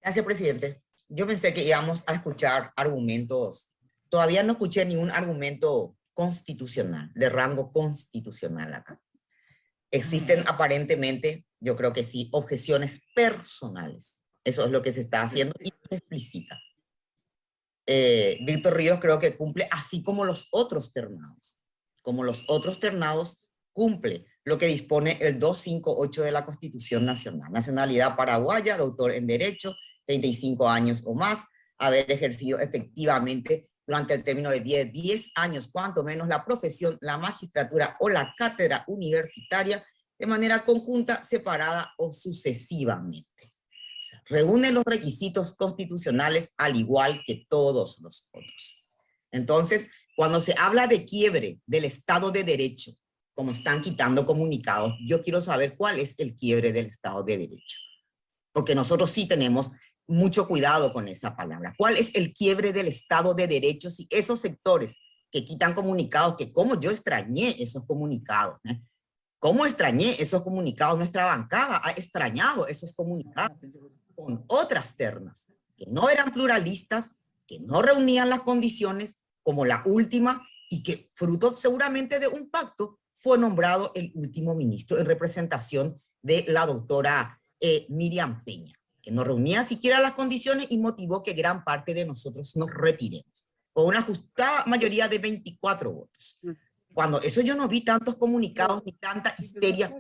Gracias, presidente. Yo pensé que íbamos a escuchar argumentos. Todavía no escuché ningún argumento constitucional, de rango constitucional acá. Existen aparentemente, yo creo que sí, objeciones personales. Eso es lo que se está haciendo y se explicita. Víctor Ríos creo que cumple, así como los otros ternados. Como los otros ternados, cumple lo que dispone el 258 de la Constitución Nacional. Nacionalidad paraguaya, doctor en Derecho, 35 años o más, haber ejercido efectivamente durante el término de 10 años, cuanto menos, la profesión, la magistratura o la cátedra universitaria de manera conjunta, separada o sucesivamente. O sea, reúne los requisitos constitucionales al igual que todos los otros. Entonces, cuando se habla de quiebre del Estado de Derecho, como están quitando comunicados, yo quiero saber cuál es el quiebre del Estado de Derecho. Porque nosotros sí tenemos mucho cuidado con esa palabra. ¿Cuál es el quiebre del Estado de Derecho? Si esos sectores que quitan comunicados, que como yo extrañé esos comunicados, cómo extrañé esos comunicados, nuestra bancada ha extrañado esos comunicados con otras ternas, que no eran pluralistas, que no reunían las condiciones, como la última, y que fruto seguramente de un pacto, fue nombrado el último ministro en representación de la doctora Miriam Peña, que no reunía siquiera las condiciones y motivó que gran parte de nosotros nos retiremos, con una ajustada mayoría de 24 votos. Cuando eso yo no vi tantos comunicados, ni tanta histeria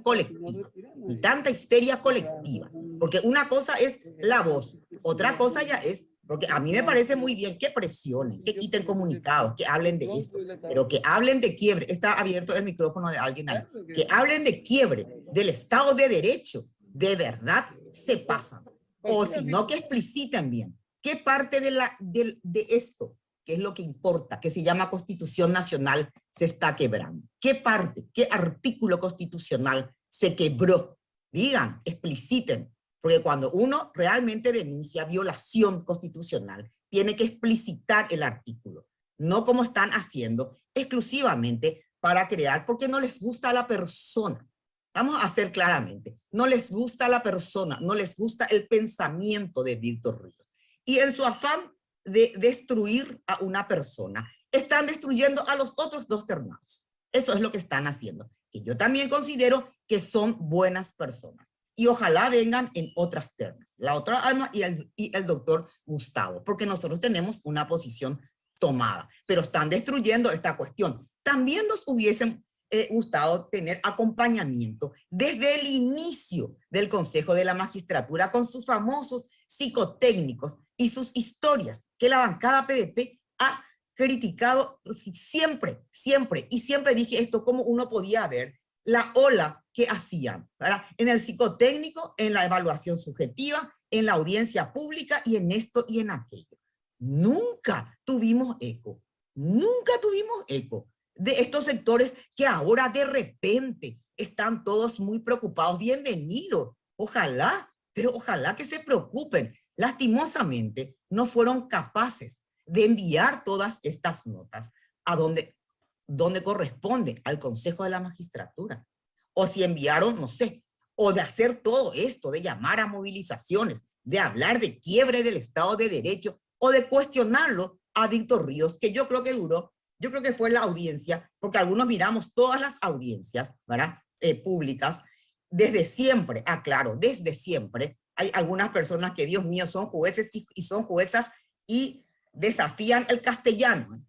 colectiva, porque una cosa es la voz, otra cosa ya es, porque a mí me parece muy bien que presionen, que quiten comunicados, que hablen de esto, pero que hablen de quiebre, está abierto el micrófono de alguien ahí, que hablen de quiebre del Estado de Derecho, de verdad se pasan, o si no que expliciten bien, qué parte de esto, que es lo que importa, que se llama Constitución Nacional, se está quebrando. ¿Qué parte, qué artículo constitucional se quebró? Digan, expliciten, porque cuando uno realmente denuncia violación constitucional, tiene que explicitar el artículo, no como están haciendo exclusivamente para crear, porque no les gusta a la persona. Vamos a hacer claramente, no les gusta a la persona, no les gusta el pensamiento de Víctor Ríos. Y en su afán de destruir a una persona, están destruyendo a los otros dos ternados. Eso es lo que están haciendo, que yo también considero que son buenas personas. Y ojalá vengan en otras ternas, la otra Alma y el doctor Gustavo, porque nosotros tenemos una posición tomada, pero están destruyendo esta cuestión. También nos hubiesen gustado tener acompañamiento desde el inicio del Consejo de la Magistratura con sus famosos psicotécnicos y sus historias que la bancada PDP ha criticado siempre, siempre, y siempre dije esto, como uno podía ver la ola que hacían, ¿verdad? En el psicotécnico, en la evaluación subjetiva, en la audiencia pública y en esto y en aquello. Nunca tuvimos eco de estos sectores que ahora de repente están todos muy preocupados. Bienvenidos, ojalá, pero ojalá que se preocupen. Lastimosamente, no fueron capaces de enviar todas estas notas a donde corresponde, al Consejo de la Magistratura. O si enviaron, no sé, o de hacer todo esto, de llamar a movilizaciones, de hablar de quiebre del Estado de Derecho, o de cuestionarlo a Víctor Ríos, que yo creo que duró, yo creo que fue la audiencia, porque algunos miramos todas las audiencias, ¿verdad? Públicas, desde siempre, aclaro, desde siempre. Hay algunas personas que, Dios mío, son jueces y son juezas y desafían el castellano,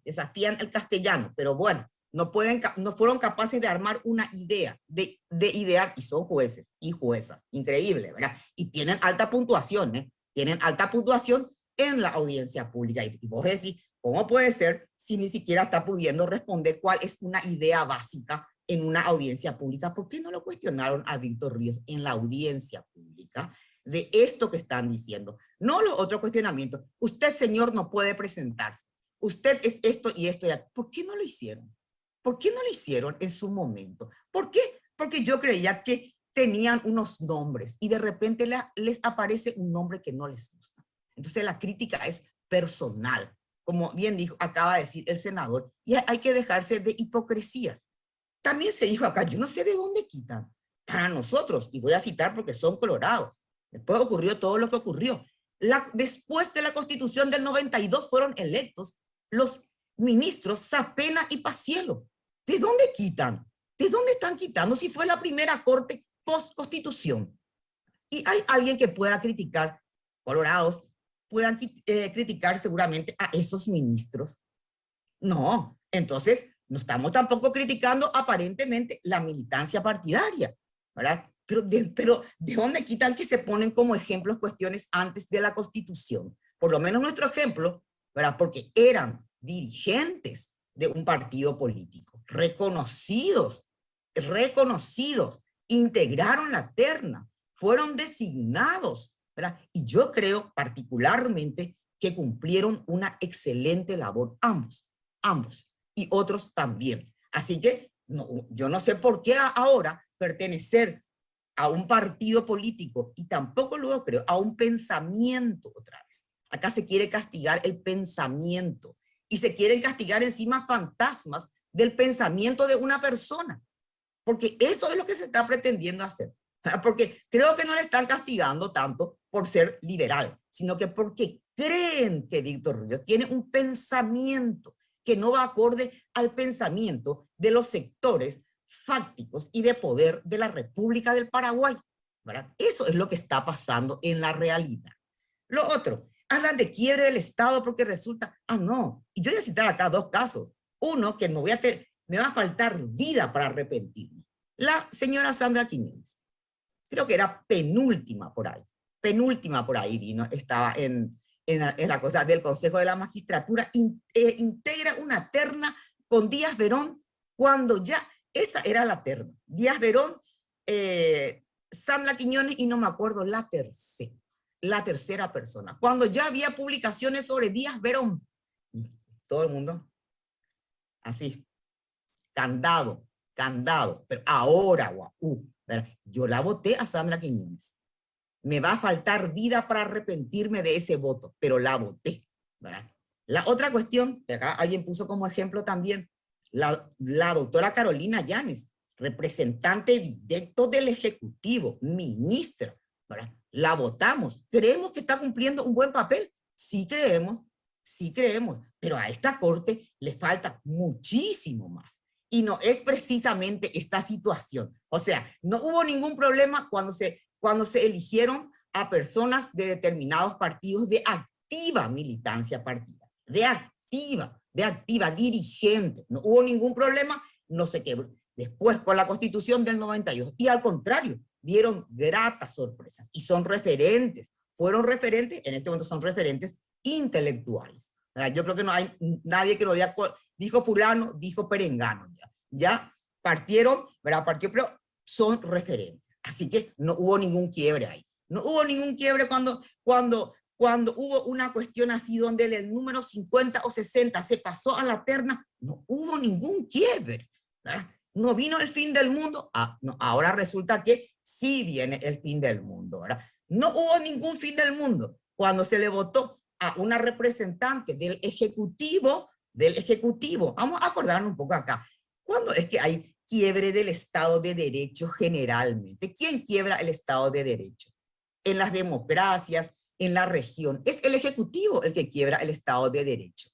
pero bueno, no fueron capaces de armar una idea, de idear, y son jueces y juezas, increíble, ¿verdad? Y tienen alta puntuación, tienen alta puntuación en la audiencia pública. Y vos decís, ¿cómo puede ser si ni siquiera está pudiendo responder cuál es una idea básica en una audiencia pública? ¿Por qué no lo cuestionaron a Víctor Ríos en la audiencia pública de esto que están diciendo? No los otros cuestionamientos. Usted, señor, no puede presentarse. Usted es esto y esto y aquello. ¿Por qué no lo hicieron? ¿Por qué no lo hicieron en su momento? ¿Por qué? Porque yo creía que tenían unos nombres y de repente les aparece un nombre que no les gusta. Entonces la crítica es personal, como bien dijo, acaba de decir el senador, y hay que dejarse de hipocresías. También se dijo acá, yo no sé de dónde quitan. Para nosotros, y voy a citar porque son colorados, después ocurrió todo lo que ocurrió. después de la Constitución del 92 fueron electos los ministros Zapena y Pacielo. ¿De dónde quitan? ¿De dónde están quitando si fue la primera corte post-constitución? Y hay alguien que pueda criticar, colorados, puedan criticar seguramente a esos ministros. No, entonces no estamos tampoco criticando aparentemente la militancia partidaria, ¿verdad? Pero ¿de dónde quitan que se ponen como ejemplos cuestiones antes de la Constitución? Por lo menos nuestro ejemplo, ¿verdad? Porque eran dirigentes de un partido político, reconocidos, integraron la terna, fueron designados, ¿verdad? Y yo creo particularmente que cumplieron una excelente labor ambos, y otros también. Así que yo no sé por qué ahora pertenecer a un partido político, y tampoco luego creo, a un pensamiento otra vez. Acá se quiere castigar el pensamiento, y se quieren castigar encima fantasmas del pensamiento de una persona, porque eso es lo que se está pretendiendo hacer. Porque creo que no le están castigando tanto por ser liberal, sino que porque creen que Víctor Ríos tiene un pensamiento que no va acorde al pensamiento de los sectores fácticos y de poder de la República del Paraguay, ¿verdad? Eso es lo que está pasando en la realidad. Lo otro, hablan de quiebre del Estado porque resulta, no, y yo voy a citar acá dos casos. Uno, que me va a faltar vida para arrepentirme. La señora Sandra Quiñones, creo que era penúltima por ahí vino, estaba en la cosa del Consejo de la Magistratura, integra una terna con Díaz Verón, cuando ya esa era la terna. Díaz Verón, Sandra Quiñones y no me acuerdo la tercera persona. Cuando ya había publicaciones sobre Díaz Verón, todo el mundo así, candado, pero ahora, yo la voté a Sandra Quiñones. Me va a faltar vida para arrepentirme de ese voto, pero la voté, ¿verdad? La otra cuestión, que acá alguien puso como ejemplo también, la doctora Carolina Yanes, representante directo del Ejecutivo, ministra, ¿verdad? La votamos. ¿Creemos que está cumpliendo un buen papel? Sí creemos, pero a esta corte le falta muchísimo más. Y no es precisamente esta situación. O sea, no hubo ningún problema cuando se eligieron a personas de determinados partidos de activa militancia partidaria, de activa, dirigente. No hubo ningún problema, no se quebró. Después, con la Constitución del 92, y al contrario, dieron gratas sorpresas, y son referentes, fueron referentes, en este momento son referentes intelectuales. ¿Verdad? Yo creo que no hay nadie que lo diga, dijo fulano, dijo perengano, ya partieron, ¿verdad? Pero son referentes. Así que no hubo ningún quiebre ahí. No hubo ningún quiebre cuando hubo una cuestión así donde el número 50 o 60 se pasó a la terna, no hubo ningún quiebre, ¿verdad? No vino el fin del mundo, no, ahora resulta que sí viene el fin del mundo, ¿verdad? No hubo ningún fin del mundo cuando se le votó a una representante del Ejecutivo, vamos a acordarnos un poco acá, ¿cuándo es que hay quiebre del Estado de Derecho generalmente? ¿Quién quiebra el Estado de Derecho? En las democracias, en la región, es el Ejecutivo el que quiebra el Estado de Derecho.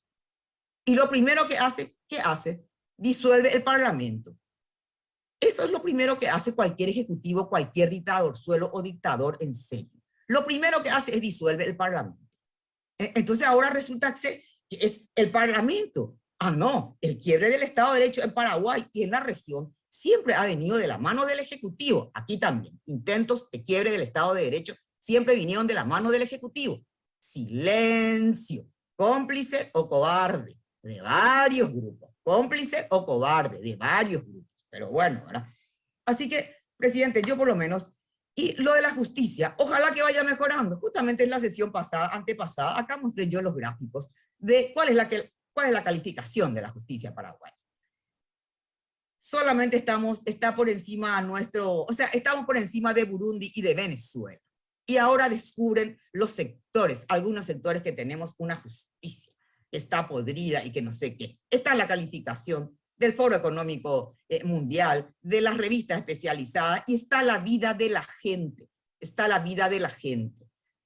Y lo primero que hace, ¿qué hace? Disuelve el Parlamento. Eso es lo primero que hace cualquier ejecutivo, cualquier dictador suelo o dictador en serio. Lo primero que hace es disuelve el Parlamento. Entonces ahora resulta que es el Parlamento. No, el quiebre del Estado de Derecho en Paraguay y en la región siempre ha venido de la mano del Ejecutivo. Aquí también, intentos de quiebre del Estado de Derecho siempre vinieron de la mano del Ejecutivo. Silencio, cómplice o cobarde de varios grupos, cómplice o cobarde de varios grupos. Pero bueno, ¿verdad? Así que, presidente, yo por lo menos, y lo de la justicia, ojalá que vaya mejorando. Justamente en la sesión antepasada, acá mostré yo los gráficos de cuál es la calificación de la justicia paraguaya. Solamente está por encima estamos por encima de Burundi y de Venezuela. Y ahora descubren los sectores, algunos sectores que tenemos una justicia que está podrida y que no sé qué. Esta es la calificación del Foro Económico Mundial, de las revistas especializadas, y está la vida de la gente,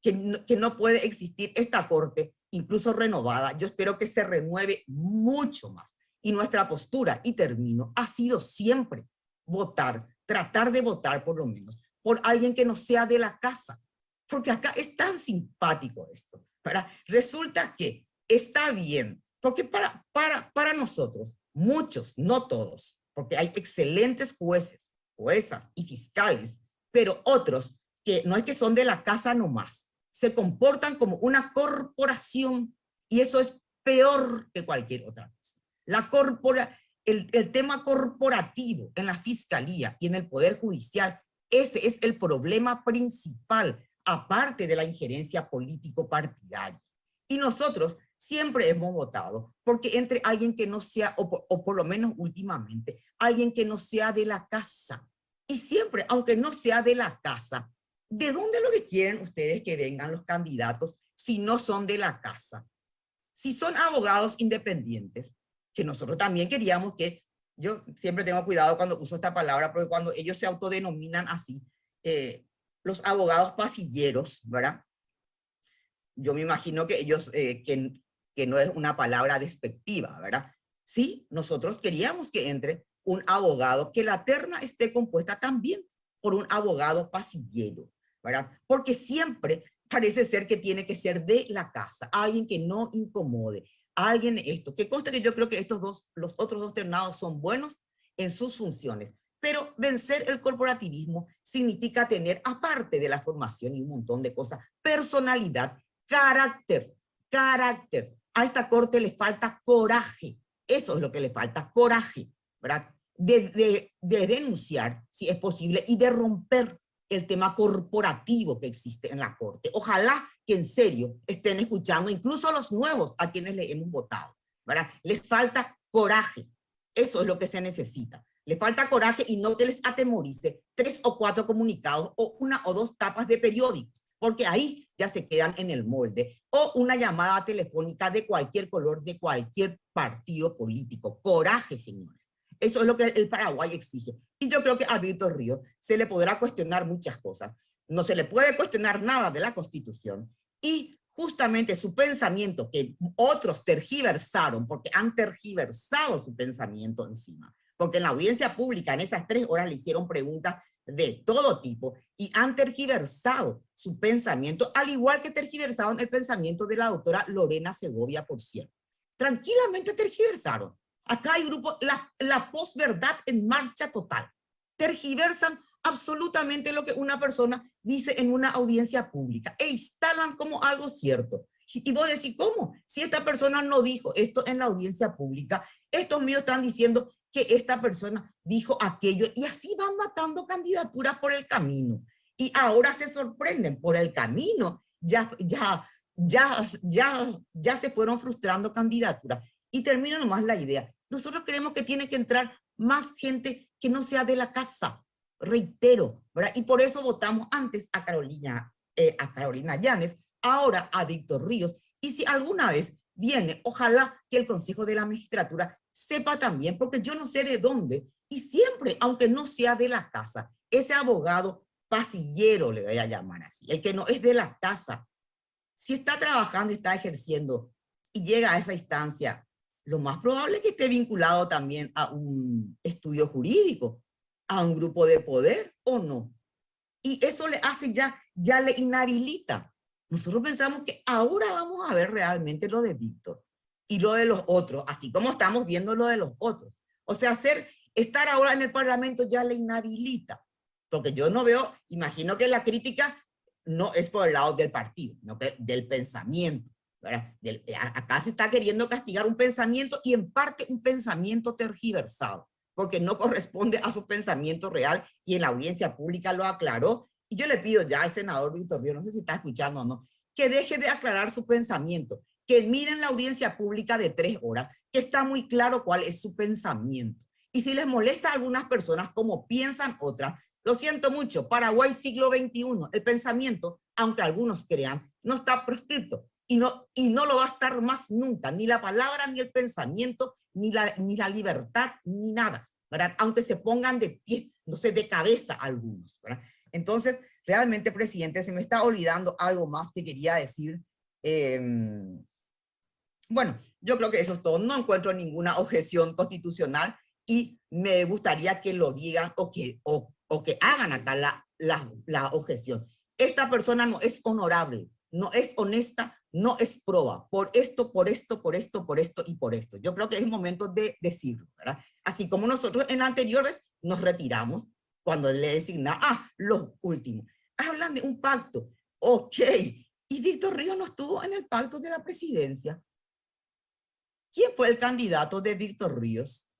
que no puede existir esta Corte, incluso renovada. Yo espero que se renueve mucho más. Y nuestra postura, y termino, ha sido siempre votar, tratar de votar por lo menos, por alguien que no sea de la casa. Porque acá es tan simpático esto, ¿verdad? Resulta que está bien, porque para nosotros, muchos, no todos, porque hay excelentes jueces, juezas y fiscales, pero otros que no es que son de la casa nomás, se comportan como una corporación y eso es peor que cualquier otra cosa. El tema corporativo en la fiscalía y en el poder judicial, ese es el problema principal, aparte de la injerencia político-partidaria. Y nosotros siempre hemos votado porque entre alguien que no sea, o por lo menos últimamente, alguien que no sea de la casa. Y siempre, aunque no sea de la casa, ¿de dónde lo que quieren ustedes que vengan los candidatos si no son de la casa? Si son abogados independientes, que nosotros también queríamos que, yo siempre tengo cuidado cuando uso esta palabra, porque cuando ellos se autodenominan así, los abogados pasilleros, ¿verdad? Yo me imagino que ellos, que no es una palabra despectiva, ¿verdad? Sí, nosotros queríamos que entre un abogado, que la terna esté compuesta también por un abogado pasillero, ¿verdad? Porque siempre parece ser que tiene que ser de la casa, alguien que no incomode, alguien esto, que consta que yo creo que los otros dos ternados son buenos en sus funciones, pero vencer el corporativismo significa tener, aparte de la formación y un montón de cosas, personalidad, carácter. A esta corte le falta coraje, eso es lo que le falta, coraje, ¿verdad? De denunciar, si es posible, y de romper el tema corporativo que existe en la corte. Ojalá que en serio estén escuchando, incluso los nuevos a quienes le hemos votado, ¿verdad? Les falta coraje, eso es lo que se necesita. Les falta coraje y no que les atemorice 3 o 4 comunicados o 1 o 2 tapas de periódicos, porque ahí ya se quedan en el molde, o una llamada telefónica de cualquier color, de cualquier partido político. Coraje, señores. Eso es lo que el Paraguay exige. Y yo creo que a Víctor Ríos se le podrá cuestionar muchas cosas. No se le puede cuestionar nada de la Constitución. Y justamente su pensamiento, que otros tergiversaron, porque han tergiversado su pensamiento encima, porque en la audiencia pública en esas 3 horas le hicieron preguntas de todo tipo y han tergiversado su pensamiento, al igual que tergiversaron el pensamiento de la doctora Lorena Segovia, por cierto. Tranquilamente tergiversaron. Acá hay grupos, la posverdad en marcha total. Tergiversan absolutamente lo que una persona dice en una audiencia pública e instalan como algo cierto. Y vos decís, ¿cómo? Si esta persona no dijo esto en la audiencia pública, estos míos están diciendo que esta persona dijo aquello, y así van matando candidaturas por el camino. Y ahora se sorprenden, por el camino ya se fueron frustrando candidaturas. Y termino nomás la idea. Nosotros creemos que tiene que entrar más gente que no sea de la casa, reitero, ¿verdad? Y por eso votamos antes a Carolina Llanes, ahora a Víctor Ríos. Y si alguna vez viene, ojalá que el Consejo de la Magistratura sepa también, porque yo no sé de dónde, y siempre, aunque no sea de la casa, ese abogado pasillero, le voy a llamar así, el que no es de la casa, si está trabajando y está ejerciendo y llega a esa instancia, lo más probable es que esté vinculado también a un estudio jurídico, a un grupo de poder o no. Y eso le hace ya le inhabilita. Nosotros pensamos que ahora vamos a ver realmente lo de Víctor y lo de los otros, así como estamos viendo lo de los otros. O sea, estar ahora en el Parlamento ya le inhabilita, porque yo no veo, imagino que la crítica no es por el lado del partido, sino que del pensamiento, ¿verdad? Acá se está queriendo castigar un pensamiento y en parte un pensamiento tergiversado, porque no corresponde a su pensamiento real y en la audiencia pública lo aclaró. Y yo le pido ya al senador Víctor Ríos, no sé si está escuchando o no, que deje de aclarar su pensamiento, que miren la audiencia pública de 3 horas, que está muy claro cuál es su pensamiento. Y si les molesta a algunas personas como piensan otras, lo siento mucho, Paraguay siglo XXI, el pensamiento, aunque algunos crean, no está proscripto y no lo va a estar más nunca, ni la palabra, ni el pensamiento, ni la libertad, ni nada, ¿verdad? Aunque se pongan de pie, no sé, de cabeza algunos, ¿verdad? Entonces, realmente, presidente, se me está olvidando algo más que quería decir. Bueno, yo creo que eso es todo. No encuentro ninguna objeción constitucional y me gustaría que lo digan o que hagan acá la objeción. Esta persona no es honorable, no es honesta, no es proba. Por esto, por esto, por esto, por esto y por esto. Yo creo que es el momento de decirlo, ¿verdad? Así como nosotros en la anterior vez nos retiramos cuando le designa, los últimos. Hablan de un pacto. Ok. Y Víctor Ríos no estuvo en el pacto de la presidencia. ¿Quién fue el candidato de Víctor Ríos?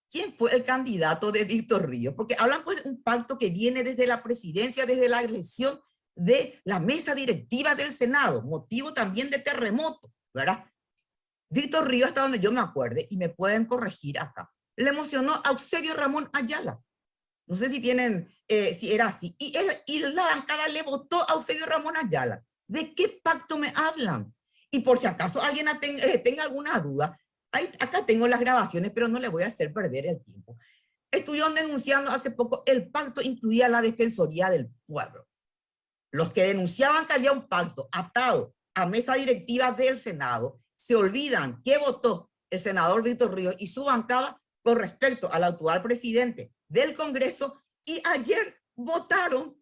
¿Quién fue el candidato de Víctor Ríos? Porque hablan pues de un pacto que viene desde la presidencia, desde la elección de la mesa directiva del Senado, motivo también de terremoto, ¿verdad? Víctor Ríos, hasta donde yo me acuerde, y me pueden corregir acá, le emocionó a Eusebio Ramón Ayala. No sé si tienen, si era así. Y la bancada le votó a Eusebio Ramón Ayala. ¿De qué pacto me hablan? Y por si acaso alguien tenga alguna duda, acá tengo las grabaciones, pero no le voy a hacer perder el tiempo. Estuvieron denunciando hace poco, el pacto incluía la Defensoría del Pueblo. Los que denunciaban que había un pacto atado a mesa directiva del Senado, se olvidan que votó el senador Víctor Ríos y su bancada con respecto al actual presidente del Congreso, y ayer votaron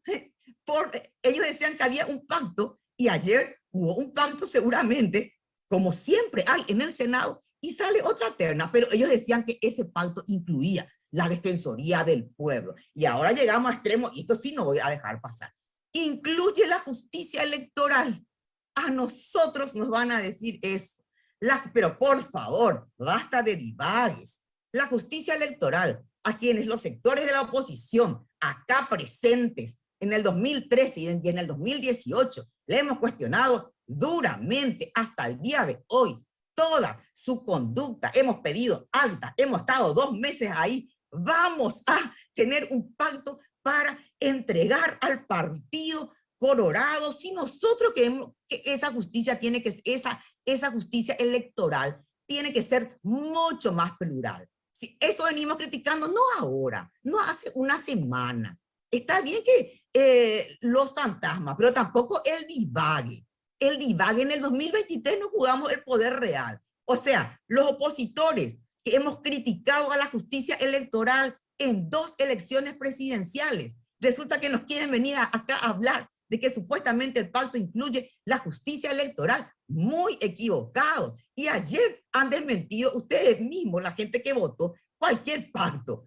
ellos decían que había un pacto, y ayer hubo un pacto seguramente, como siempre hay en el Senado, y sale otra terna, pero ellos decían que ese pacto incluía la Defensoría del Pueblo. Y ahora llegamos a extremos, y esto sí no voy a dejar pasar. Incluye la justicia electoral. A nosotros nos van a decir eso. Pero por favor, basta de divagues. La justicia electoral, a quienes los sectores de la oposición, acá presentes en el 2013 y en el 2018, le hemos cuestionado duramente hasta el día de hoy toda su conducta. Hemos pedido acta, hemos estado 2 meses ahí. Vamos a tener un pacto para entregar al partido Colorado, si nosotros queremos que esa justicia tiene que, esa justicia electoral tiene que ser mucho más plural. Si eso venimos criticando, no ahora, no hace una semana. Está bien que los fantasmas, pero tampoco el divague. El divague en el 2023 no jugamos el poder real. O sea, los opositores que hemos criticado a la justicia electoral en 2 elecciones presidenciales, resulta que nos quieren venir acá a hablar de que supuestamente el pacto incluye la justicia electoral. Muy equivocados. Y ayer han desmentido ustedes mismos, la gente que votó, cualquier pacto.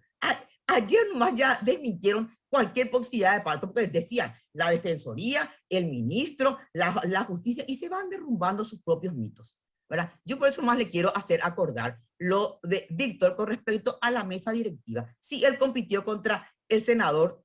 Ayer nomás ya desmintieron cualquier posibilidad de pacto, porque decían la defensoría, el ministro, la justicia, y se van derrumbando sus propios mitos, ¿verdad? Yo por eso más le quiero hacer acordar lo de Víctor con respecto a la mesa directiva. Sí, él compitió contra el senador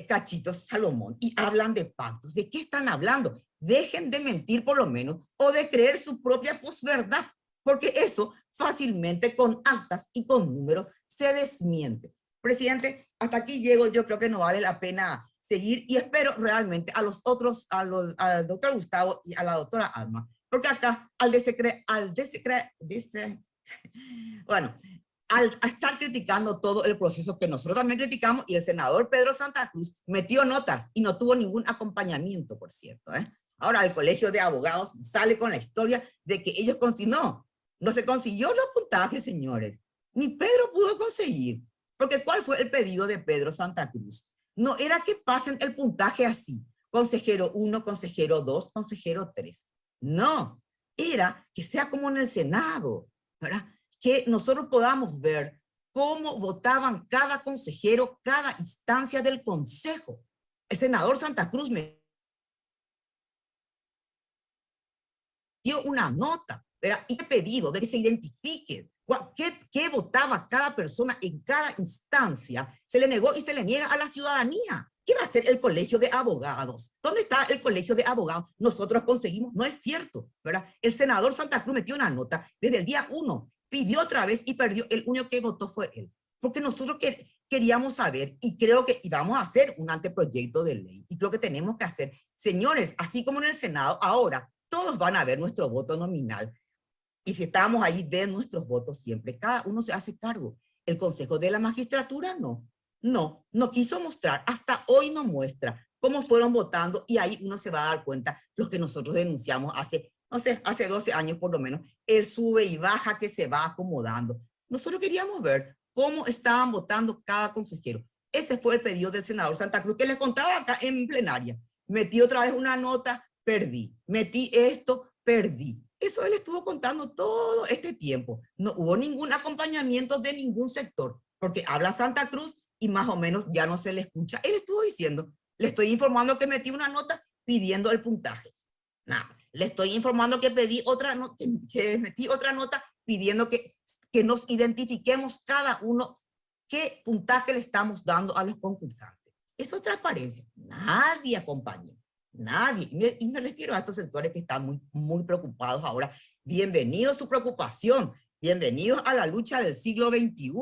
Cachito Salomón, y hablan de pactos. ¿De qué están hablando? Dejen de mentir por lo menos, o de creer su propia posverdad, porque eso fácilmente con actas y con números se desmiente. Presidente, hasta aquí llego. Yo creo que no vale la pena seguir, y espero realmente a los otros, al doctor Gustavo y a la doctora Alma, porque acá bueno, al estar criticando todo el proceso que nosotros también criticamos, y el senador Pedro Santa Cruz metió notas y no tuvo ningún acompañamiento, por cierto. Ahora el Colegio de Abogados sale con la historia de que ellos no se consiguió los puntajes, señores. Ni Pedro pudo conseguir. Porque ¿cuál fue el pedido de Pedro Santa Cruz? No era que pasen el puntaje así, consejero 1, consejero 2, consejero 3. No, era que sea como en el Senado, ¿verdad? Que nosotros podamos ver cómo votaban cada consejero, cada instancia del consejo. El senador Santa Cruz me dio una nota, ¿verdad? Y he pedido de que se identifique qué votaba cada persona en cada instancia. Se le negó y se le niega a la ciudadanía. ¿Qué va a hacer el Colegio de Abogados? ¿Dónde está el Colegio de Abogados? Nosotros conseguimos, no es cierto, ¿verdad? El senador Santa Cruz metió una nota desde el día 1, pidió otra vez y perdió. El único que votó fue él. Porque nosotros queríamos saber, y creo que íbamos a hacer un anteproyecto de ley, y creo que tenemos que hacer, señores, así como en el Senado, ahora todos van a ver nuestro voto nominal. Y si estábamos ahí, ven nuestros votos siempre. Cada uno se hace cargo. El Consejo de la Magistratura no quiso mostrar, hasta hoy no muestra cómo fueron votando, y ahí uno se va a dar cuenta, lo que nosotros denunciamos hace, no sé, hace 12 años por lo menos, el sube y baja que se va acomodando. Nosotros queríamos ver cómo estaban votando cada consejero. Ese fue el pedido del senador Santa Cruz, que les contaba acá en plenaria. Metí otra vez una nota, perdí. Metí esto, perdí. Eso él estuvo contando todo este tiempo. No hubo ningún acompañamiento de ningún sector, porque habla Santa Cruz y más o menos ya no se le escucha. Él estuvo diciendo, le estoy informando que metí una nota pidiendo el puntaje. Nada, le estoy informando que pedí otra nota, que metí otra nota pidiendo que nos identifiquemos cada uno qué puntaje le estamos dando a los concursantes. Eso es transparencia. Nadie acompaña. Nadie. Y me refiero a estos sectores que están muy preocupados ahora. Bienvenidos a su preocupación. Bienvenidos a la lucha del siglo XXI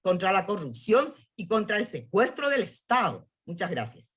contra la corrupción y contra el secuestro del Estado. Muchas gracias.